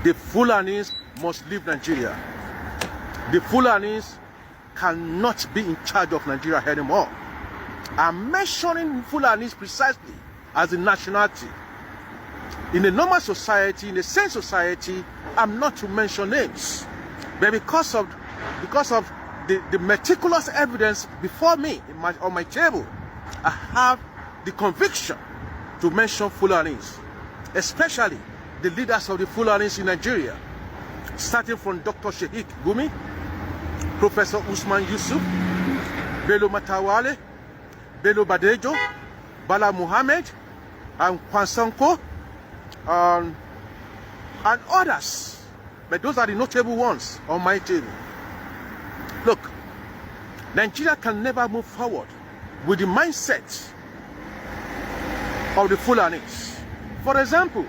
The Fulanis must leave Nigeria. The Fulanis cannot be in charge of Nigeria anymore. I'm mentioning Fulanis precisely as a nationality. In a normal society, in a sane society, I'm not to mention names. But because of the meticulous evidence before me on my table, I have the conviction to mention Fulanis, especially the leaders of the Fulanis in Nigeria, starting from Dr. Sheikh Gumi, Professor Usman Yusuf, Bello Matawale, Bello Badejo, Bala Muhammad, and Kwansanko, and others. But those are the notable ones on my table. Look, Nigeria can never move forward with the mindset of the Fulanis. For example,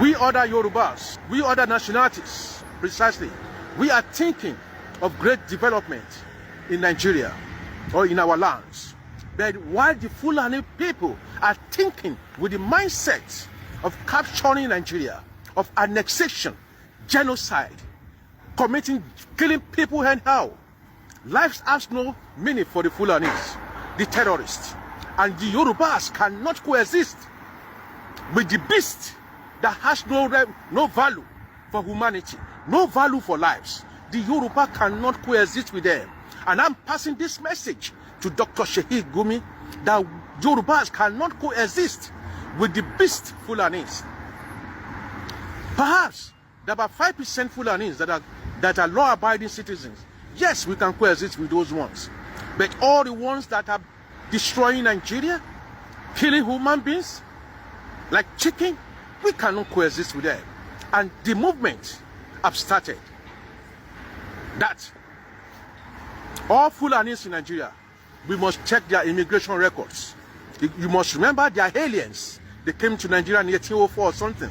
we other Yorubas, we other nationalities, precisely, we are thinking of great development in Nigeria or in our lands. But while the Fulani people are thinking with the mindset of capturing Nigeria, of annexation, genocide, killing people anyhow, lives has no meaning for the Fulanis, the terrorists. And the Yorubas cannot coexist with the beast that has no value for humanity, no value for lives. The Yoruba cannot coexist with them. And I'm passing this message to Dr. Sheikh Gumi that Yorubas cannot coexist with the beast Fulanis. Perhaps there are about 5% Fulanis that are law-abiding citizens. Yes, we can coexist with those ones. But all the ones that are destroying Nigeria, killing human beings, like chicken, we cannot coexist with them. And the movement have started that all Fulanis in Nigeria, we must check their immigration records. You must remember they are aliens. They came to Nigeria in 1804 or something.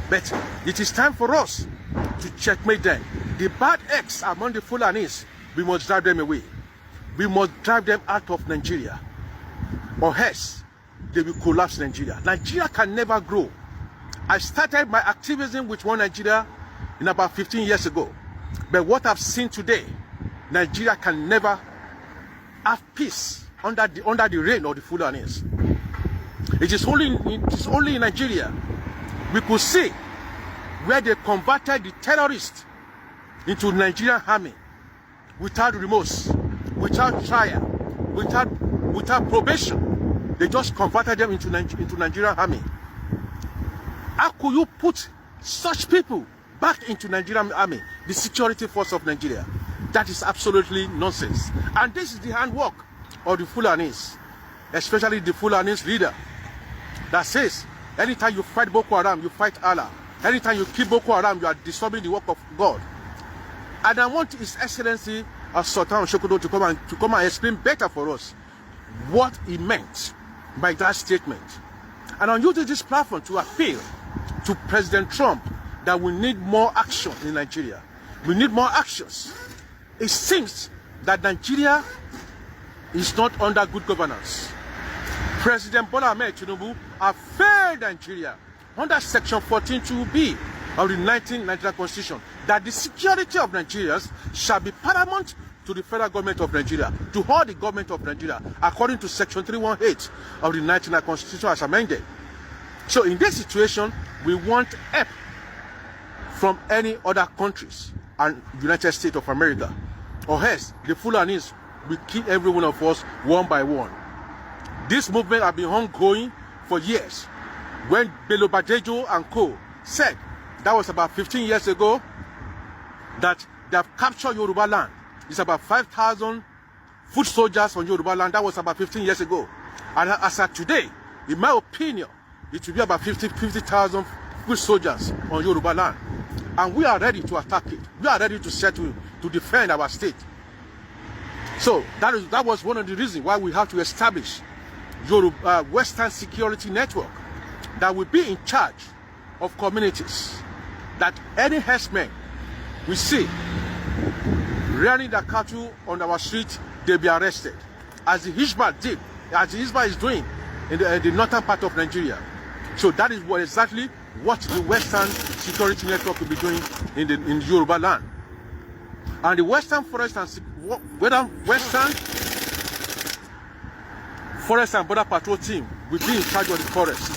But it is time for us to checkmate them. The bad eggs among the Fulanis, we must drive them away. We must drive them out of Nigeria, or else they will collapse Nigeria. Nigeria can never grow. I started my activism with One Nigeria in about 15 years ago. But what I've seen today, Nigeria can never have peace under the reign of the Fulanis. It is only in Nigeria we could see where they converted the terrorists into Nigerian army without remorse, without trial, without probation. They just converted them into Nigerian army. How could you put such people back into Nigerian army, the security force of Nigeria? That is absolutely nonsense. And this is the handwork of the Fulanis, especially the Fulanis leader that says, anytime you fight Boko Haram, you fight Allah. Anytime you kill Boko Haram, you are disturbing the work of God. And I want His Excellency Sultan Shokodo to come and explain better for us what he meant by that statement. And I'm using this platform to appeal to President Trump that we need more action in Nigeria. We need more actions. It seems that Nigeria is not under good governance. President Bola Ahmed Tinubu has failed Nigeria under Section 14(2)(b) of the 1999 Constitution, that the security of Nigerians shall be paramount to the federal government of Nigeria, to all the government of Nigeria, according to Section 318 of the 1999 Constitution as amended. So in this situation, we want help from any other countries and United States of America, or else the Fulanis will kill every one of us one by one. This movement has been ongoing for years. When Bello Badejo and co. said, that was about 15 years ago, that they have captured Yoruba land. It's about 5,000 foot soldiers on Yoruba land. That was about 15 years ago. And as of today, in my opinion, it will be about 50,000 foot soldiers on Yoruba land. And we are ready to attack it. We are ready to settle, to defend our state. So that was one of the reasons why we have to establish Western Security Network that will be in charge of communities, that any herdsmen we see rearing their cattle on our street, they'll be arrested, as the Hizbah is doing in the northern part of Nigeria. So that is what exactly what the Western security network will be doing in Yoruba land. And the Western Forest and Border Patrol team will be in charge of the forest,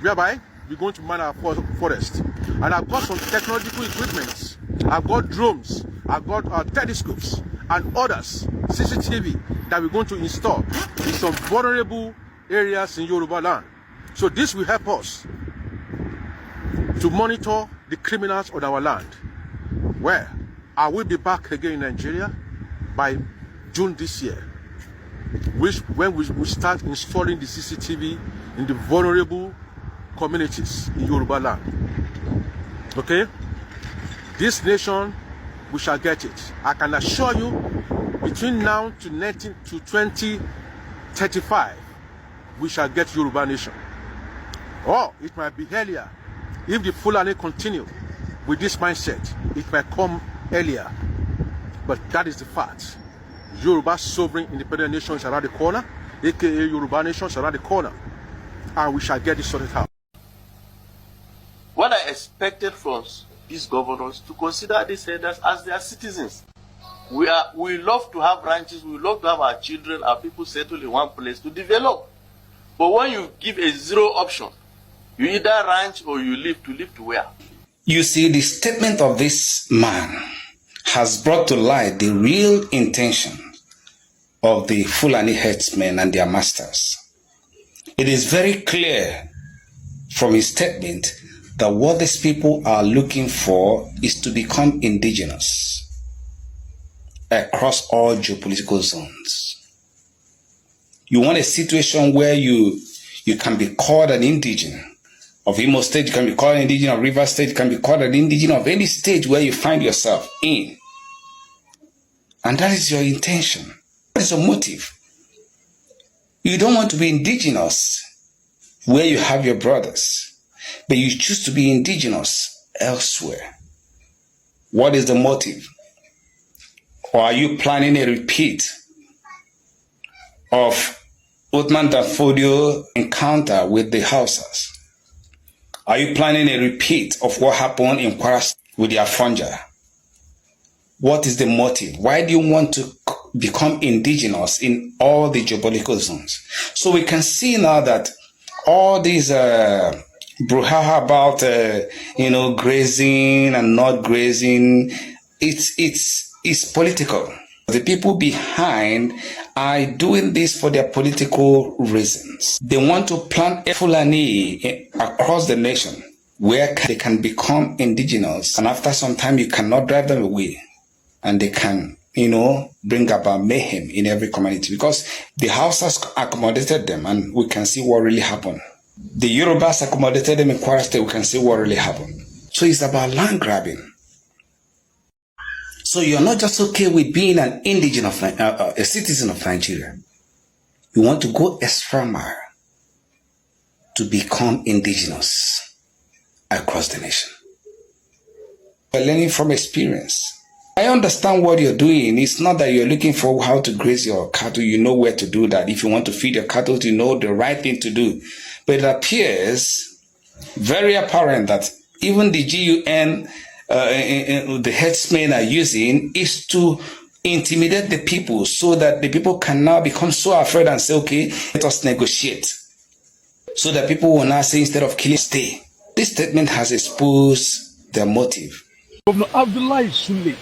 whereby we're going to man our forest. And I've got some technological equipment. I've got drones, I've got telescopes and others, CCTV, that we're going to install in some vulnerable areas in Yoruba land. So this will help us to monitor the criminals on our land. Where I will be back again in Nigeria by June this year, when we will start installing the CCTV in the vulnerable communities in Yoruba land. Okay? This nation, we shall get it. I can assure you, between now to 2035, we shall get Yoruba nation. Or it might be earlier. If the Fulani continue with this mindset, it might come earlier. But that is the fact. Yoruba sovereign independent nation is around the corner, aka Yoruba nation is around the corner. And we shall get this sorted out. What I expected from these governors to consider these elders as their citizens. We love to have ranches, we love to have our children, our people settled in one place to develop. But when you give a zero option, you either ranch or you live to where? You see, the statement of this man has brought to light the real intention of the Fulani headsmen and their masters. It is very clear from his statement that what these people are looking for is to become indigenous across all geopolitical zones. You want a situation where you can be called an indigene of Imo State, you can be called an indigene of River State, you can be called an indigene of any state where you find yourself in. And that is your intention. That is your motive. You don't want to be indigenous where you have your brothers, but you choose to be indigenous elsewhere. What is the motive? Or are you planning a repeat of Uthman Danfodio encounter with the Hausas? Are you planning a repeat of what happened in Kwara with the Afonja? What is the motive? Why do you want to become indigenous in all the geopolitical zones? So we can see now that all these brouhaha about grazing and not grazing, it's political. The people behind are doing this for their political reasons. They want to plant a Fulani across the nation where they can become indigenous, and after some time you cannot drive them away, and they can bring about mayhem in every community, because the Hausas accommodated them, and we can see what really happened. The Yorubas accommodated them in Kwara State, we can see what really happened. So it's about land grabbing. So you're not just okay with being an indigene of a citizen of Nigeria. You want to go extra mile to become indigenous across the nation. We're learning from experience. I understand what you're doing. It's not that you're looking for how to graze your cattle. You know where to do that. If you want to feed your cattle, you know the right thing to do. But it appears very apparent that even the GUN, the headsmen are using is to intimidate the people, so that the people can now become so afraid and say, okay, let us negotiate. So that people will now say, instead of killing, stay. This statement has exposed their motive. Governor Abdullahi Sule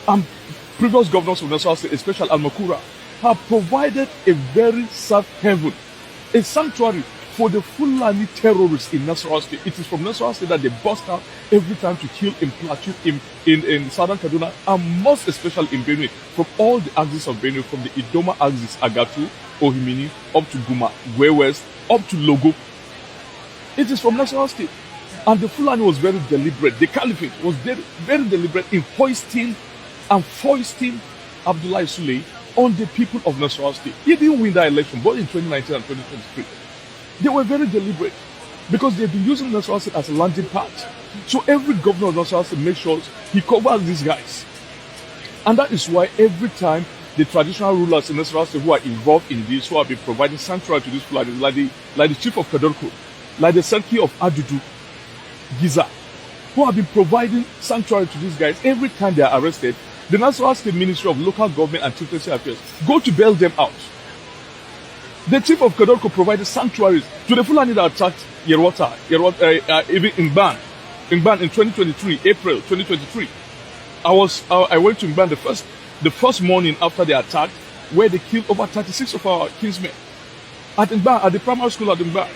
and previous governors of Nasarawa State, especially Al-Makura, have provided a very safe haven, a sanctuary for the Fulani terrorists in Nasarawa State. It is from Nasarawa State that they bust out every time to kill in Plateau, in southern Kaduna, and most especially in Benue, from all the axes of Benue, from the Idoma axis, Agatu, Ohimini, up to Guma, Gwe West, up to Logo. It is from Nasarawa State. And the Fulani was very deliberate. The Caliphate was very, very deliberate in hoisting and foisting Abdullahi Sule on the people of Nasarawa State. He didn't win that election, both in 2019 and 2023. They were very deliberate because they've been using Nasarawa State as a landing pad. So every governor of Nasarawa State makes sure he covers these guys. And that is why every time the traditional rulers in Nasarawa State who are involved in this, who have been providing sanctuary to these Fulani, like the chief of Kadorko, like the Sarki of Adudu, Giza, who have been providing sanctuary to these guys. Every time they are arrested, the National State Ministry of Local Government and Chieftaincy Affairs go to bail them out. The chief of Kadorko provided sanctuaries to the Fulani that attacked Yerwata, even Ingban in 2023, April 2023. I went to Ingban the first morning after the attack, where they killed over 36 of our kinsmen at Ingban, at the primary school at Ingban.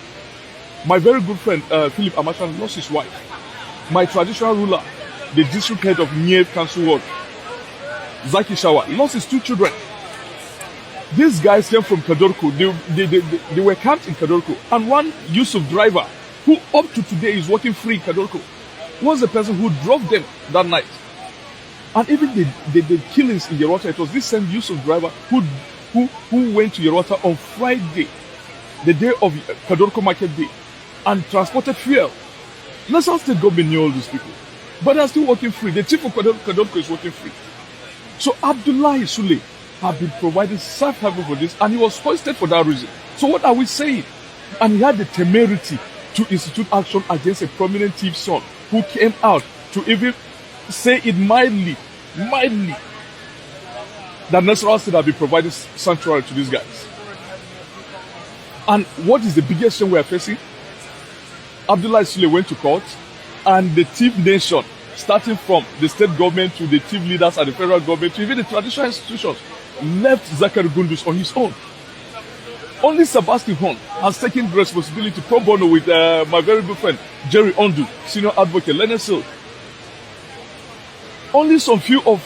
My very good friend Philip Amachan lost his wife. My traditional ruler, the district head of Niev Council Ward, Zaki Shawa, lost his 2 children. These guys came from Kadorko. They were camped in Kadorko. And one Yusuf driver, who up to today is working free in Kadorko, was the person who drove them that night. And even the killings in Yerwata, it was this same Yusuf driver who went to Yerwata on Friday, the day of Kadorko Market Day, and transported fuel. National State government knew all these people, but they are still working free. The chief of Kadorko is working free. So Abdullahi Sule have been providing safe haven for this, and he was hoisted for that reason. So what are we saying? And he had the temerity to institute action against a prominent thief's son who came out to even say it mildly, that National State have been providing sanctuary to these guys. And what is the biggest thing we are facing? Abdullah Sule went to court, and the thief nation, starting from the state government to the thief leaders and the federal government to even the traditional institutions, left Zakari Gundus on his own. Only Sebastian Horn has taken responsibility pro bono with my very good friend Jerry Ondu, senior advocate, Leonard Sil. Only some few of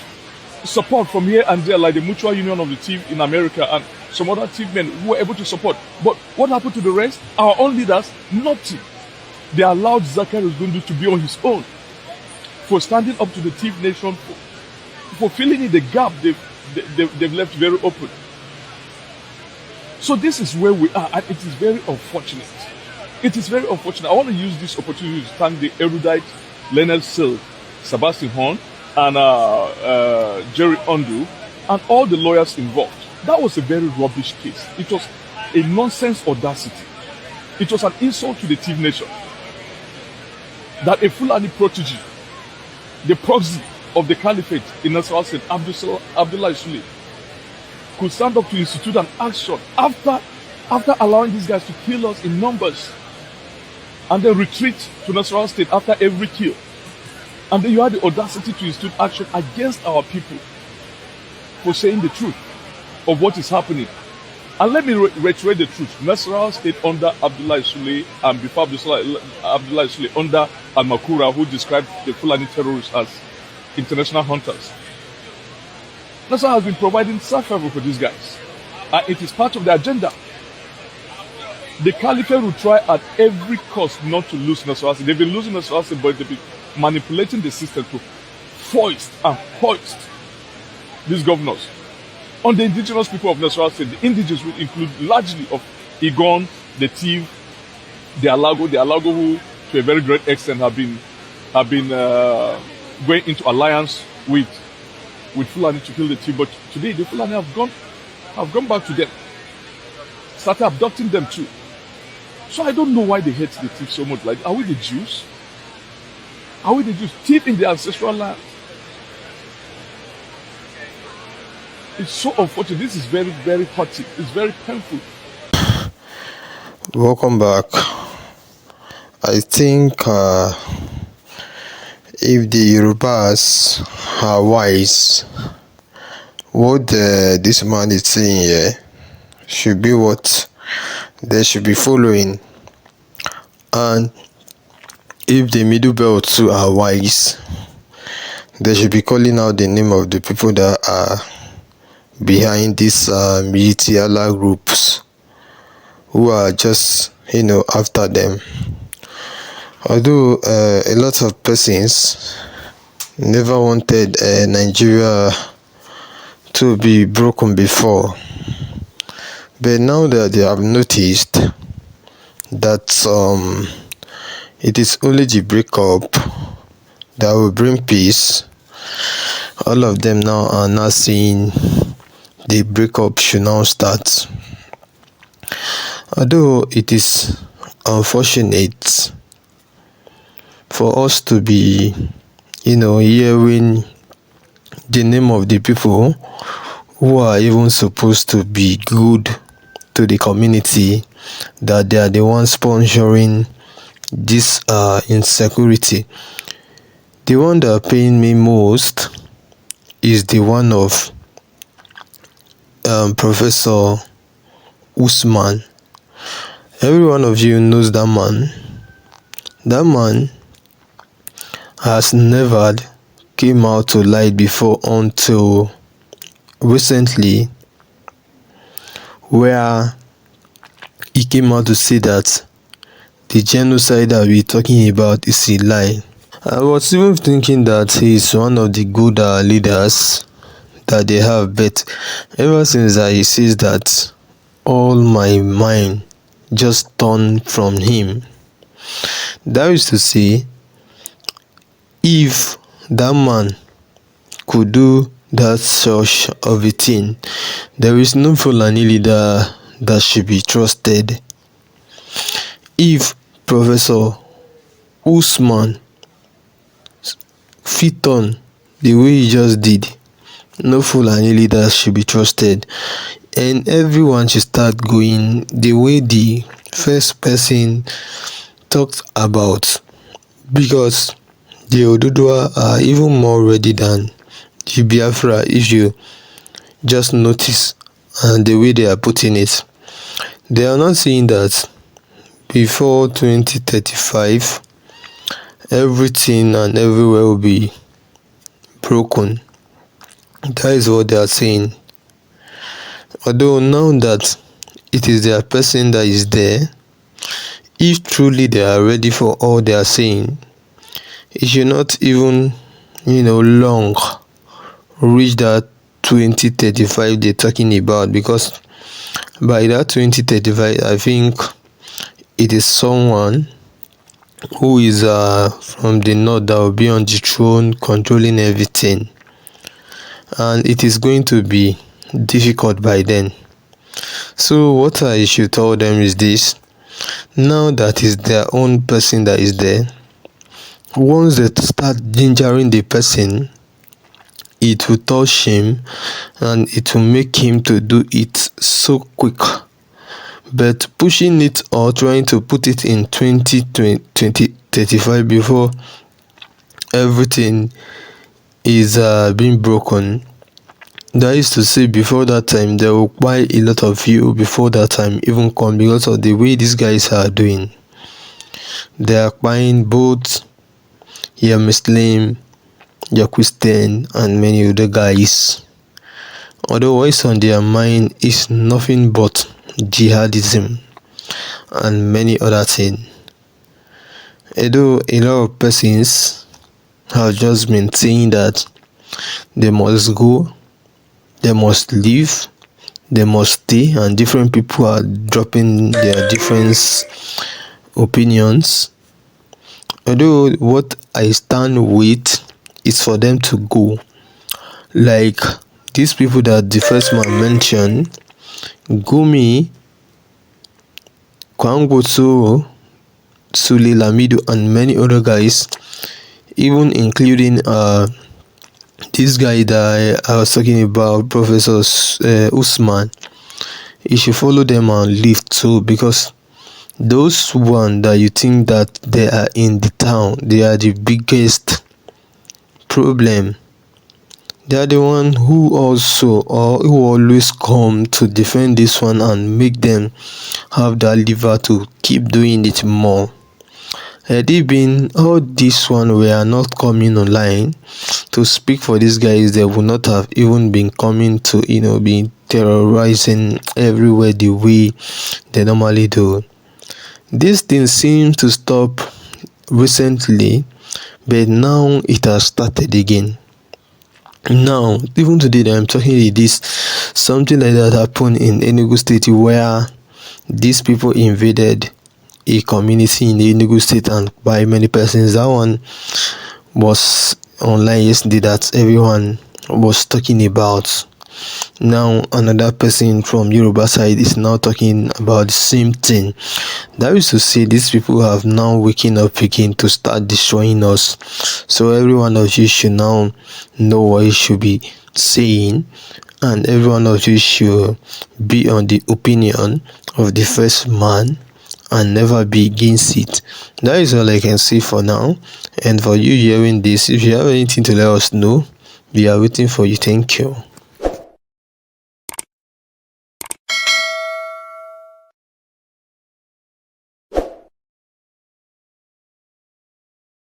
support from here and there, like the Mutual Union of the Thief in America and some other thief men who were able to support. But what happened to the rest? Our own leaders, nothing. They allowed Zakari Gundu to be on his own for standing up to the thief nation, for filling in the gap they've left very open. So this is where we are, and it is very unfortunate. It is very unfortunate. I want to use this opportunity to thank the erudite Leonard Sil, Sebastian Horn, and Jerry Ondu, and all the lawyers involved. That was a very rubbish case. It was a nonsense audacity. It was an insult to the thief nation. That a Fulani protege, the proxy of the caliphate in Nasarawa State, Abdullah Sule, could stand up to institute an action after allowing these guys to kill us in numbers, and then retreat to Nasarawa State after every kill. And then you had the audacity to institute action against our people for saying the truth of what is happening. And let me reiterate the truth. Nasarawa State under Abdullah Sule, and before Abdullah Sule under Al-Makura, who described the Fulani terrorists as international hunters. Nasarawa has been providing safe haven for these guys. And it is part of the agenda. The caliphate will try at every cost not to lose Nasarawa State. They've been losing Nasarawa State, but they've been manipulating the system to foist and hoist these governors on the indigenous people of Nasarawa State. The indigenous will include largely of Igon, the Tiv, the Alago who to a very great extent have been going into alliance with Fulani to kill the Tiv. But today the Fulani have gone back to them, started abducting them too. So I don't know why they hate the Tiv so much. Like, are we the Jews? Are we the Jews? Tiv in the ancestral land. It's so unfortunate. This is very, very hurting. It's very painful. Welcome back. I think if the Yorubas are wise, what this man is saying here should be what they should be following. And if the Middle Belt too are wise, they should be calling out the name of the people that are behind these military groups who are just after them. Although a lot of persons never wanted Nigeria to be broken before, but now that they have noticed that it is only the breakup that will bring peace, all of them now are not seeing the breakup should now start. Although it is unfortunate for us to be, hearing the name of the people who are even supposed to be good to the community, that they are the ones sponsoring this insecurity. The one that pain me most is the one of Professor Usman. Every one of you knows that man. That man has never came out to light before until recently, where he came out to say that the genocide that we're talking about is a lie. I was even thinking that he's one of the good leaders that they have, but ever since he says that, all my mind just turned from him. That is to say, if that man could do that such of a thing, there is no Fulani leader that should be trusted. If Professor Usman fit on the way he just did, no Fulani leader should be trusted, and everyone should start going the way the first person talked about, because the Oduduwa are even more ready than the Biafra, if you just notice, and the way they are putting it. They are not saying that before 2035 everything and everywhere will be broken. That is what they are saying. Although now that it is their person that is there, if truly they are ready for all they are saying, it should not even long reach that 2035 they're talking about, because by that 2035 I think it is someone who is from the north that will be on the throne controlling everything, and it is going to be difficult by then. So what I should tell them is this: now that is their own person that is there, once they start gingering the person, it will touch him and it will make him to do it so quick. But pushing it or trying to put it in 2035 before everything is being broken, that is to say, before that time there will buy a lot of you before that time even come, because of the way these guys are doing. They are buying both your Muslim, your Christian, and many other guys. Although what's on their mind is nothing but jihadism and many other things. Although a lot of persons have just been saying that they must go, they must leave, they must stay, and different people are dropping their different opinions. Although what I stand with is for them to go. Like these people that the first man mentioned, Gumi, Kwangwotso, Sule Lamido, and many other guys, even including this guy that I was talking about, Professor Usman. You should follow them and leave too, because those one that you think that they are in the town, they are the biggest problem. They are the one who also or who always come to defend this one and make them have that liver to keep doing it more. Had it been all this one were not coming online to speak for these guys, they would not have even been coming to be terrorizing everywhere the way they normally do. This thing seems to stop recently, but now it has started again. Now, even today that I'm talking to this, something like that happened in Enugu State, where these people invaded a community in the Enugu State and by many persons. That one was online yesterday that everyone was talking about. Now another person from Yoruba side is now talking about the same thing. That is to say, these people have now waking up again to start destroying us. So every one of you should now know what you should be saying, and every one of you should be on the opinion of the first man and never be against it. That is all I can say for now. And for you hearing this, if you have anything to let us know, we are waiting for you. Thank you.